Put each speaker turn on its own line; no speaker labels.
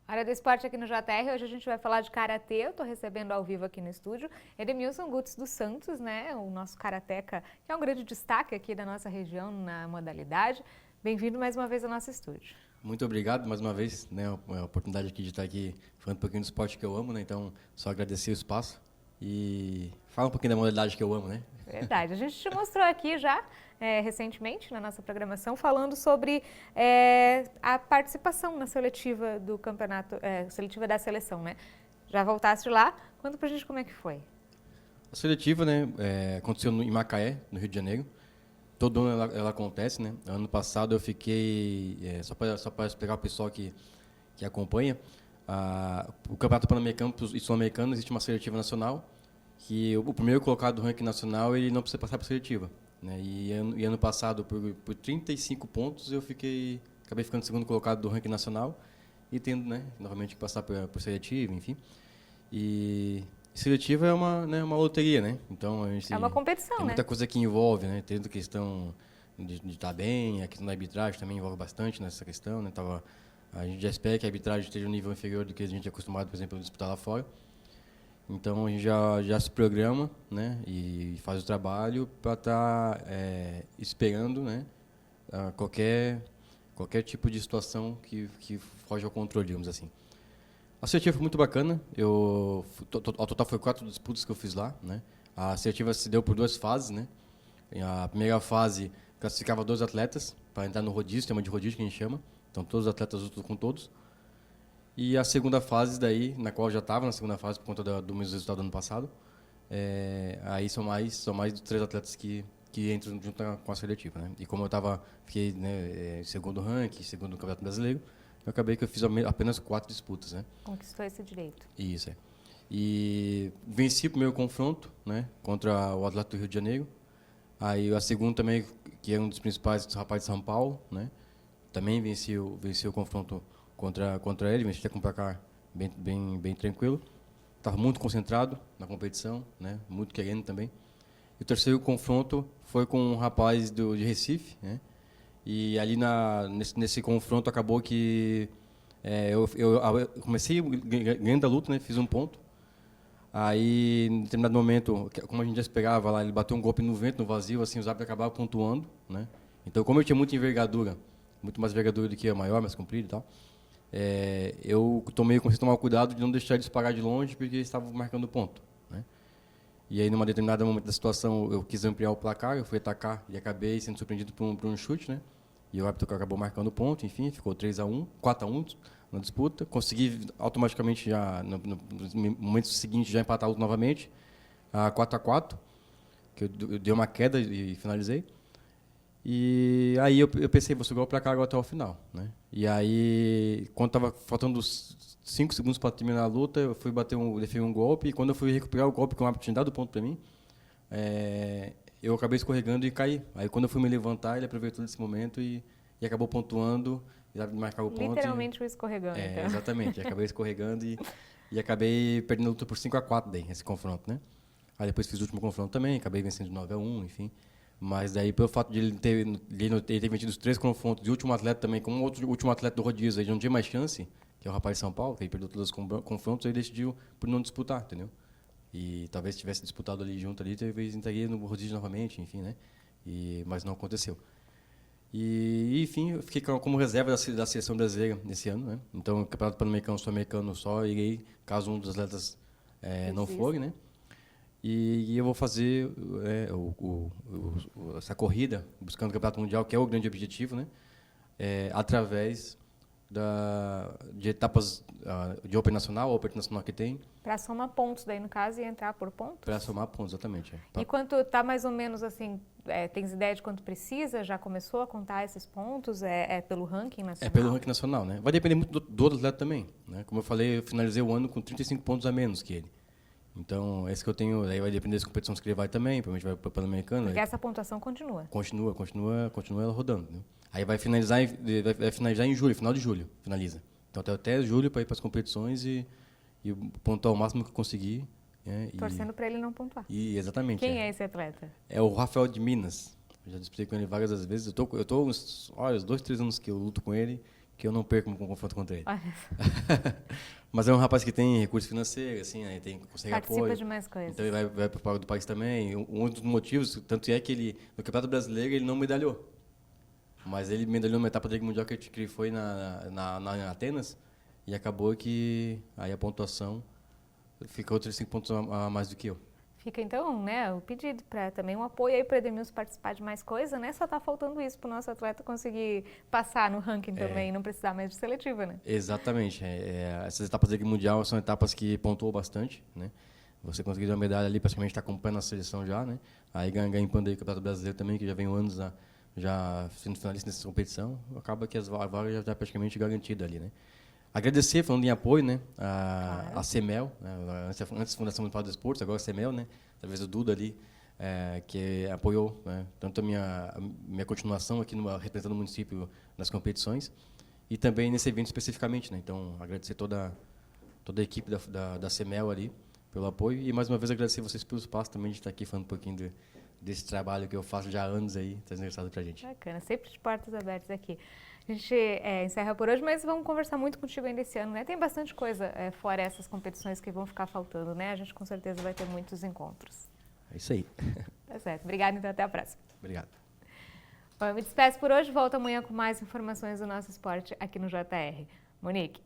Área do esporte aqui no JR, hoje a gente vai falar de karatê. Eu estou recebendo ao vivo aqui no estúdio Edemilson Gutz dos Santos, né? O nosso karateca, que é um grande destaque aqui da nossa região na modalidade. Bem-vindo mais uma vez ao nosso estúdio.
Muito obrigado mais uma vez, né? A oportunidade aqui de estar aqui falando um pouquinho do esporte que eu amo, né? Então, só agradecer o espaço e falar um pouquinho da modalidade que eu amo, né?
Verdade. A gente te mostrou aqui já recentemente na nossa programação falando sobre a participação na seletiva do campeonato, seletiva da seleção, né? Já voltaste lá? Conta pra gente como é que foi.
A seletiva, né? Aconteceu em Macaé, no Rio de Janeiro. Todo ano ela acontece, né? Ano passado eu fiquei, só para explicar o pessoal que acompanha, o Campeonato Pan-Americano e Sul-Americano existe uma seletiva nacional, que o primeiro colocado do ranking nacional ele não precisa passar por seletiva, né? E ano passado, por 35 pontos, acabei ficando segundo colocado do ranking nacional e tendo, né, novamente que passar por seletiva, enfim. E seletiva é uma loteria, né? Então a gente
É uma competição,
tem
né?
muita coisa que envolve, né? Tendo questão de estar bem, a questão da arbitragem também envolve bastante nessa questão, né? A gente já espera que a arbitragem esteja um nível inferior do que a gente é acostumado, por exemplo, a disputar lá fora. Então a gente já se programa, né? E faz o trabalho para estar esperando, né? Qualquer tipo de situação que foge ao controle, digamos assim. A seletiva foi muito bacana. Ao total foi 4 disputas que eu fiz lá, né? A seletiva se deu por 2 fases, né? A primeira fase classificava 2 atletas para entrar no rodízio, sistema de rodízio que a gente chama. Então todos os atletas lutam com todos. E a segunda fase daí, na qual eu já estava na segunda fase por conta do meu resultado do ano passado, aí são mais 3 atletas que entram junto com a seletiva, né? E como fiquei, né, segundo ranking, segundo no Campeonato Brasileiro, eu acabei que eu fiz apenas 4 disputas, né?
Conquistou esse direito.
Isso, é. E venci o primeiro confronto, né, contra o atleta do Rio de Janeiro. Aí a segunda também, que é um dos principais dos rapazes de São Paulo, né? Também venci o confronto contra ele, venci até com um placar bem tranquilo. Estava muito concentrado na competição, né? Muito querendo também. E o terceiro confronto foi com um rapaz de Recife, né? E ali nesse confronto acabou que eu comecei ganhando a luta, né? Fiz um ponto. Aí, em determinado momento, como a gente já esperava lá, ele bateu um golpe no vento, no vazio, assim, os árbitros acabavam pontuando, né? Então, como eu tinha muita envergadura, muito mais envergadura do que a maior, mais comprida e tal, comecei a tomar cuidado de não deixar eles parar de longe, porque eles estavam marcando ponto, né? E aí, numa determinada momento da situação, eu quis ampliar o placar, eu fui atacar e acabei sendo surpreendido por um chute, né? E o árbitro acabou marcando ponto, enfim, ficou 3-1, 4-1 na disputa. Consegui automaticamente, já no momento seguinte, já empatar a luta novamente, a 4-4, que eu dei uma queda e finalizei. E aí eu pensei, vou segurar o placar agora até o final, né? E aí, quando estava faltando 5 segundos para terminar a luta, eu fui deferi um golpe, e quando eu fui recuperar o golpe que o árbitro tinha dado ponto para mim, eu acabei escorregando e caí. Aí quando eu fui me levantar, ele aproveitou desse momento e acabou pontuando, e marcar o ponto.
Literalmente o escorregando, então.
Exatamente, acabei escorregando e acabei perdendo a luta por 5-4 daí, esse confronto, né? Aí depois fiz o último confronto também, acabei vencendo de 9-1, enfim. Mas daí, pelo fato de ele ter vencido os 3 confrontos, e o último atleta também, como o último atleta do rodízio, aí não tinha mais chance, que é o rapaz de São Paulo, que ele perdeu todos os confrontos, aí decidiu por não disputar, entendeu? E talvez tivesse disputado ali junto, talvez entraria no rodízio novamente, enfim, né? Mas não aconteceu. E enfim, eu fiquei como reserva da seleção brasileira nesse ano, né? Então, o Campeonato Pan-Americano, Sul-Americano só irei, caso um dos atletas não for, né? E eu vou fazer essa corrida, buscando o Campeonato Mundial, que é o grande objetivo, né? Através de etapas de Open Nacional, Open Internacional que tem.
Para somar pontos daí, no caso, e entrar por pontos?
Para somar pontos, exatamente.
E quanto está mais ou menos assim, tens ideia de quanto precisa? Já começou a contar esses pontos? É pelo ranking nacional?
É pelo ranking nacional, né? Vai depender muito do atleta também, né? Como eu falei, eu finalizei o ano com 35 pontos a menos que ele. Então, esse que eu tenho, aí vai depender das competições que ele vai também, provavelmente vai para o Pan-Americano.
Porque essa pontuação continua?
Continua ela rodando, né? Aí vai finalizar em julho, final de julho, finaliza. Então, até julho para ir para as competições e pontuar o máximo que conseguir.
Torcendo para ele não pontuar.
Exatamente.
Quem é esse atleta?
É o Rafael de Minas. Eu já disputei com ele várias vezes. Eu tô uns 2, 3 anos que eu luto com ele. que eu não perco com confronto contra ele.
Olha,
Mas é um rapaz que tem recurso financeiro, assim, né? Consegue
participa
apoio.
de mais coisas.
Então ele vai para fora do país também. Um dos motivos, tanto é que ele, no Campeonato Brasileiro, ele não medalhou. Mas ele medalhou numa etapa do mundial que ele foi na Atenas, e acabou que aí a pontuação ficou 5 pontos a mais do que eu.
Fica então, né, o pedido para também um apoio aí para Edmilson participar de mais coisa, né? Só tá faltando isso para o nosso atleta conseguir passar no ranking também e não precisar mais de seletiva, né?
Exatamente. Essas etapas do mundial são etapas que pontuam bastante, né? Você conseguir uma medalha ali, praticamente está acompanhando a seleção já, né? Aí ganhando aí o Campeonato Brasileiro também, que já vem anos já sendo finalista nessa competição, acaba que a vaga já está praticamente garantida ali, né? Agradecer, falando em apoio, né, a CEMEL, né, antes Fundação Municipal do Esportes, agora a CEMEL, né, através do Duda ali, que apoiou, né, tanto a minha continuação aqui representando o município nas competições e também nesse evento especificamente, né. Então, agradecer toda a equipe da CEMEL ali pelo apoio e mais uma vez agradecer vocês pelo espaço também de estar aqui falando um pouquinho desse trabalho que eu faço já há anos aí, trazendo resultado pra gente.
Bacana, sempre de portas abertas aqui. A gente encerra por hoje, mas vamos conversar muito contigo ainda esse ano, né? Tem bastante coisa fora essas competições que vão ficar faltando, né? A gente com certeza vai ter muitos encontros.
É isso aí.
Tá certo. Obrigada, então até a próxima.
Obrigado.
Bom, eu me despeço por hoje, volto amanhã com mais informações do nosso esporte aqui no JR. Monique.